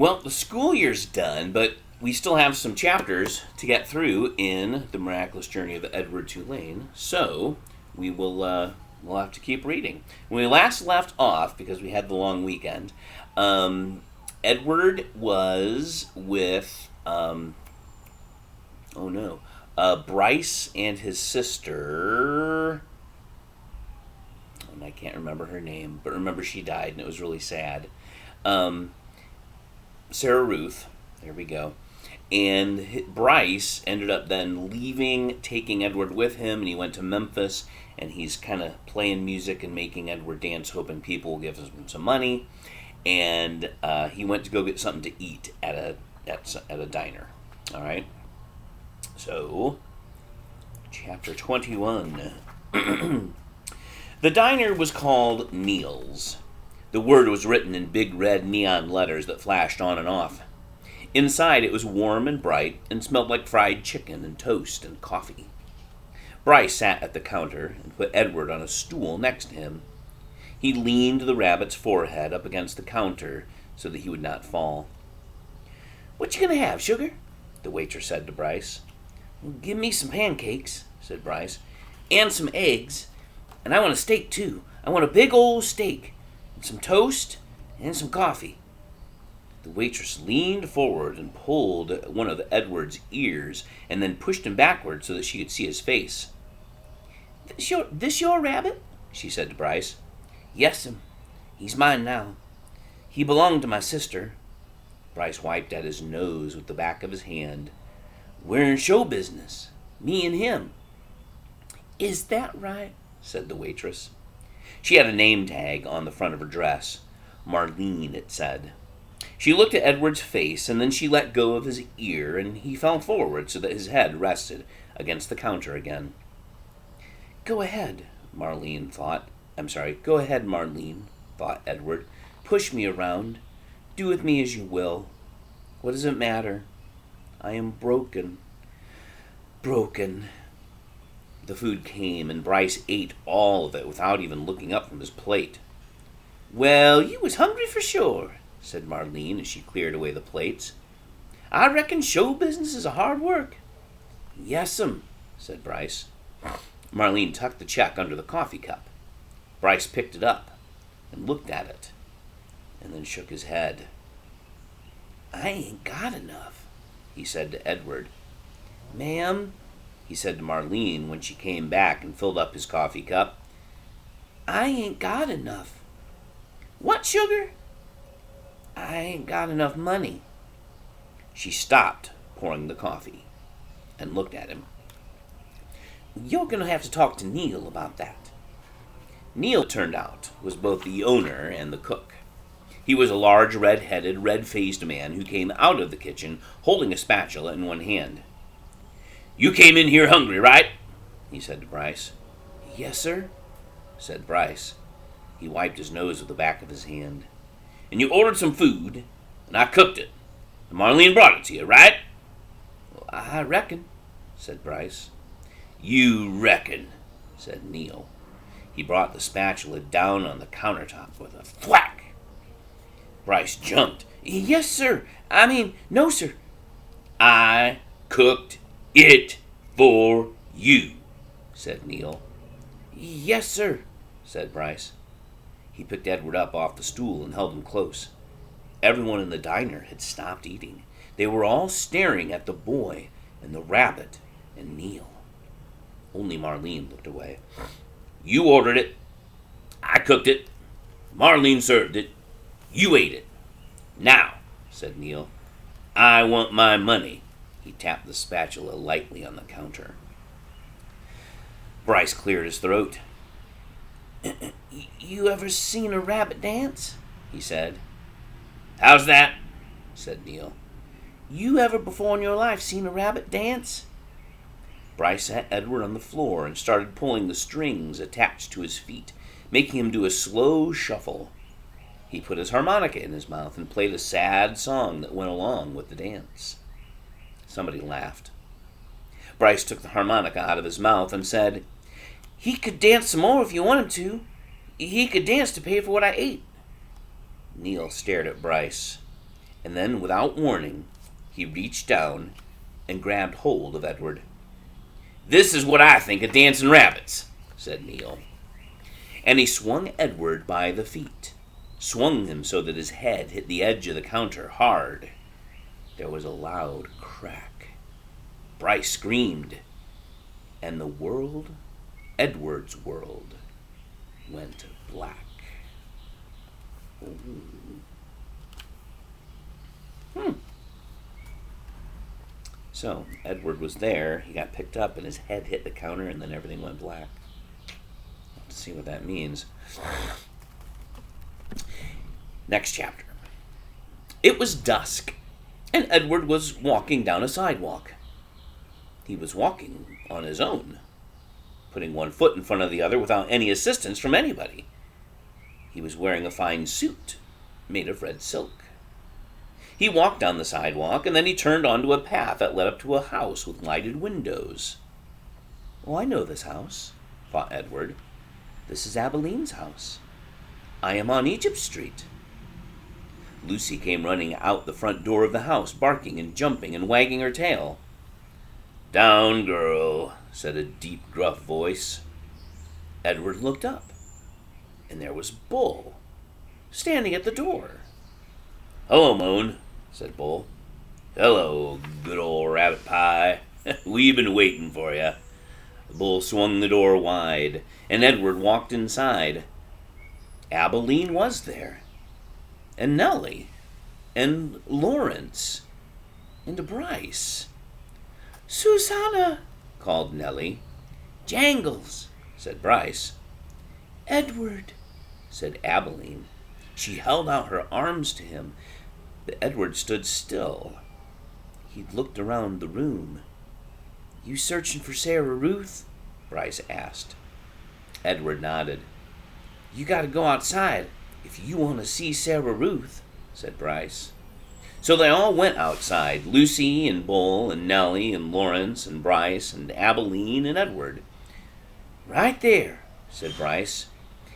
Well, the school year's done, but we still have some chapters to get through in the miraculous journey of Edward Tulane. So we'll have to keep reading. When we last left off, because we had the long weekend, Edward was with Bryce and his sister. And I can't remember her name, but remember she died, and it was really sad. Sarah Ruth, there we go. And Bryce ended up then leaving, taking Edward with him, and he went to Memphis, and he's kind of playing music and making Edward dance, hoping people will give him some money. And he went to go get something to eat at a diner. All right. So, chapter 21. The diner was called Neil's. The word was written in big red neon letters that flashed on and off. Inside it was warm and bright and smelled like fried chicken and toast and coffee. Bryce sat at the counter and put Edward on a stool next to him. He leaned the rabbit's forehead up against the counter so that he would not fall. "What you gonna have, sugar?" the waitress said to Bryce. "Give me some pancakes," said Bryce, "and some eggs. And I want a steak, too. I want a big old steak, and some toast, and some coffee." The waitress leaned forward and pulled one of Edward's ears and then pushed him backward so that she could see his face. This your rabbit?" she said to Bryce. "Yes'm. He's mine now. He belonged to my sister." Bryce wiped at his nose with the back of his hand. "We're in show business, me and him." "Is that right?" said the waitress. She had a name tag on the front of her dress. Marlene, it said. She looked at Edward's face, and then she let go of his ear, and he fell forward so that his head rested against the counter again. Go ahead, Marlene, thought Edward. "Push me around. Do with me as you will. What does it matter? I am broken. Broken." The food came, and Bryce ate all of it without even looking up from his plate. "Well, you was hungry for sure," said Marlene as she cleared away the plates. "I reckon show business is a hard work." "Yes'm," said Bryce. Marlene tucked the check under the coffee cup. Bryce picked it up and looked at it, and then shook his head. "I ain't got enough," he said to Edward. "Ma'am," he said to Marlene when she came back and filled up his coffee cup, "I ain't got enough." "What, sugar?" "I ain't got enough money." She stopped pouring the coffee and looked at him. "You're going to have to talk to Neil about that." Neil, it turned out, was both the owner and the cook. He was a large, red-headed, red-faced man who came out of the kitchen holding a spatula in one hand. "You came in here hungry, right?" he said to Bryce. "Yes, sir," said Bryce. He wiped his nose with the back of his hand. "And you ordered some food, and I cooked it. And Marlene brought it to you, right?" "Well, I reckon," said Bryce. "You reckon," said Neil. He brought the spatula down on the countertop with a thwack. Bryce jumped. "Yes, sir. No, sir." "I cooked it for you," said Neil. "Yes, sir," said Bryce. He picked Edward up off the stool and held him close. Everyone in the diner had stopped eating. They were all staring at the boy and the rabbit and Neil. Only Marlene looked away. "You ordered it. I cooked it. Marlene served it. You ate it. Now," said Neil, "I want my money." He tapped the spatula lightly on the counter. Bryce cleared his throat. "You ever seen a rabbit dance?" he said. "How's that?" said Neil. "You ever before in your life seen a rabbit dance?" Bryce sat Edward on the floor and started pulling the strings attached to his feet, making him do a slow shuffle. He put his harmonica in his mouth and played a sad song that went along with the dance. Somebody laughed. Bryce took the harmonica out of his mouth and said, "He could dance some more if you want him to. He could dance to pay for what I ate." Neil stared at Bryce. and then, without warning, he reached down and grabbed hold of Edward. "This is what I think of dancing rabbits," said Neil. And he swung Edward by the feet, swung him so that his head hit the edge of the counter hard. There was a loud crack. Bryce screamed, and the world, Edward's world, went black. So, Edward was there, he got picked up, and his head hit the counter, and then everything went black. Let's see what that means. Next chapter. It was dusk, and Edward was walking down a sidewalk. He was walking on his own, putting one foot in front of the other without any assistance from anybody. He was wearing a fine suit made of red silk. He walked down the sidewalk, and then he turned onto a path that led up to a house with lighted windows. "Oh, I know this house," thought Edward. "This is Abilene's house. I am on Egypt Street." Lucy came running out the front door of the house, barking and jumping and wagging her tail. "Down, girl," said a deep, gruff voice. Edward looked up, and there was Bull, standing at the door. "Hello, Moon," said Bull. "Hello, good old rabbit pie. We've been waiting for you." Bull swung the door wide, and Edward walked inside. Abilene was there, and Nellie, and Lawrence, and Bryce. "Susanna," called Nellie. "Jangles," said Bryce. "Edward," said Abilene. She held out her arms to him, but Edward stood still. He looked around the room. "You searching for Sarah Ruth?" Bryce asked. Edward nodded. "You got to go outside if you want to see Sarah Ruth," said Bryce. So they all went outside, Lucy and Bull and Nellie and Lawrence and Bryce and Abilene and Edward. "Right there," said Bryce.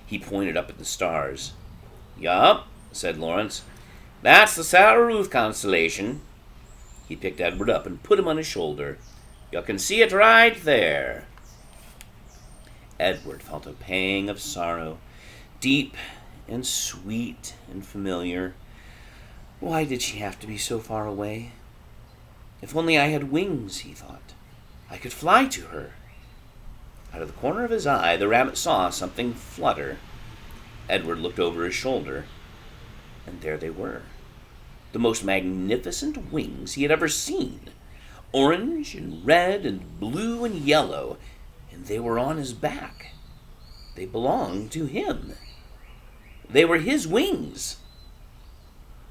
He pointed up at the stars. "Yup," said Lawrence. "That's the Sarah Ruth constellation." He picked Edward up and put him on his shoulder. "You can see it right there." Edward felt a pang of sorrow, deep and sweet and familiar. Why did she have to be so far away? If only I had wings, he thought. I could fly to her. Out of the corner of his eye, the rabbit saw something flutter. Edward looked over his shoulder, and there they were. The most magnificent wings he had ever seen. Orange and red and blue and yellow, and they were on his back. They belonged to him. They were his wings.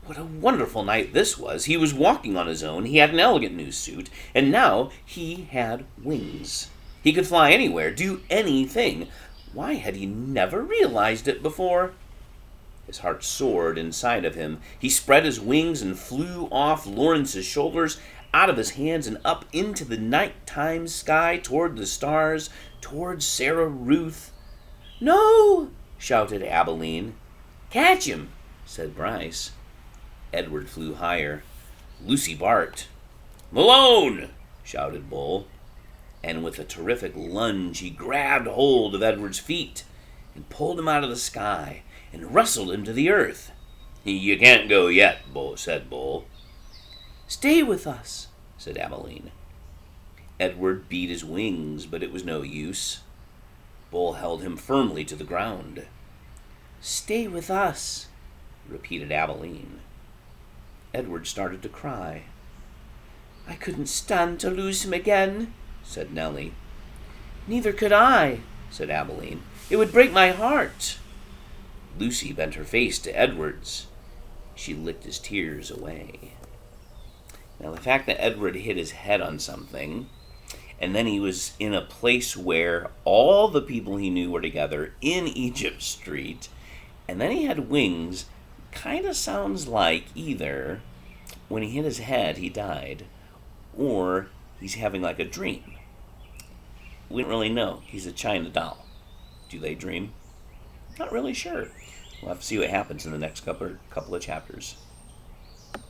What a wonderful night this was. He was walking on his own, he had an elegant new suit, and now he had wings. He could fly anywhere, do anything. Why had he never realized it before? His heart soared inside of him. He spread his wings and flew off Lawrence's shoulders, out of his hands and up into the nighttime sky, toward the stars, toward Sarah Ruth. "No!" shouted Abilene. "Catch him!" said Bryce. Edward flew higher. Lucy barked. "Malone!" shouted Bull. And with a terrific lunge, he grabbed hold of Edward's feet and pulled him out of the sky and wrestled him to the earth. "You can't go yet," said Bull. "Stay with us," said Abilene. Edward beat his wings, but it was no use. Bull held him firmly to the ground. "Stay with us," repeated Abilene. Edward started to cry. "I couldn't stand to lose him again," said Nellie. "Neither could I," said Abilene. "It would break my heart." Lucy bent her face to Edward's. She licked his tears away. Now, the fact that Edward hit his head on something, and then he was in a place where all the people he knew were together in Egypt Street, and then he had wings, kind of sounds like either when he hit his head he died, or he's having like a dream. We don't really know. He's a China doll. Do they dream? Not really sure. We'll have to see what happens in the next couple of chapters.